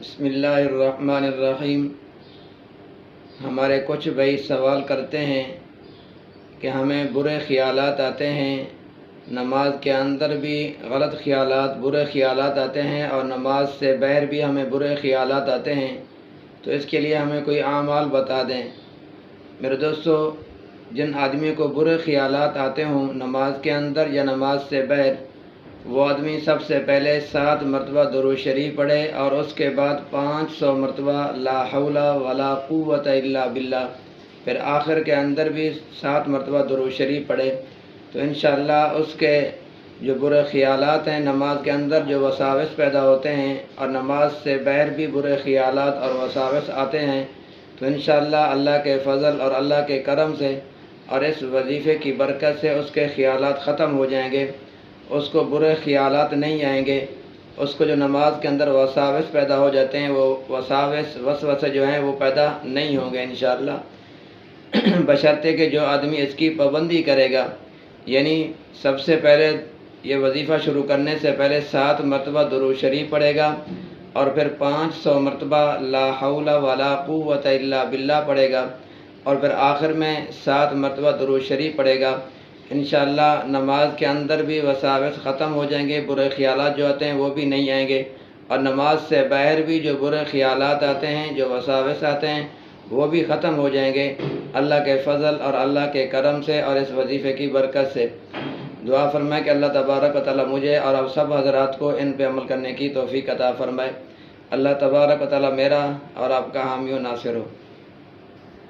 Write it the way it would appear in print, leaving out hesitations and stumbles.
بسم اللہ الرحمن الرحیم۔ ہمارے کچھ بھائی سوال کرتے ہیں کہ ہمیں برے خیالات آتے ہیں، نماز کے اندر بھی غلط خیالات، برے خیالات آتے ہیں، اور نماز سے باہر بھی ہمیں برے خیالات آتے ہیں، تو اس کے لیے ہمیں کوئی اعمال بتا دیں۔ میرے دوستو، جن آدمی کو برے خیالات آتے ہوں نماز کے اندر یا نماز سے باہر، وہ آدمی سب سے پہلے 7 مرتبہ درود شریف پڑھے، اور اس کے بعد 500 مرتبہ لا حول ولا قوت الا باللہ، پھر آخر کے اندر بھی 7 مرتبہ درود شریف پڑھے، تو انشاءاللہ اس کے جو برے خیالات ہیں نماز کے اندر، جو وساوس پیدا ہوتے ہیں، اور نماز سے باہر بھی برے خیالات اور وساوس آتے ہیں، تو انشاءاللہ اللہ کے فضل اور اللہ کے کرم سے اور اس وظیفے کی برکت سے اس کے خیالات ختم ہو جائیں گے، اس کو برے خیالات نہیں آئیں گے، اس کو جو نماز کے اندر وساوس پیدا ہو جاتے ہیں وہ وسوسے جو ہیں وہ پیدا نہیں ہوں گے انشاءاللہ، بشرطے کہ جو آدمی اس کی پابندی کرے گا، یعنی سب سے پہلے یہ وظیفہ شروع کرنے سے پہلے 7 مرتبہ درود شریف پڑھے گا، اور پھر 500 مرتبہ لا حول ولا قوت الا باللہ پڑھے گا، اور پھر آخر میں 7 مرتبہ درود شریف پڑھے گا، انشاءاللہ نماز کے اندر بھی وساوس ختم ہو جائیں گے، برے خیالات جو آتے ہیں وہ بھی نہیں آئیں گے، اور نماز سے باہر بھی جو برے خیالات آتے ہیں، جو وساوس آتے ہیں، وہ بھی ختم ہو جائیں گے اللہ کے فضل اور اللہ کے کرم سے اور اس وظیفے کی برکت سے۔ دعا فرمائے کہ اللہ تبارک و تعالی مجھے اور آپ سب حضرات کو ان پہ عمل کرنے کی توفیق عطا فرمائے۔ اللہ تبارک و تعالی میرا اور آپ کا حامی و ناصر ہو۔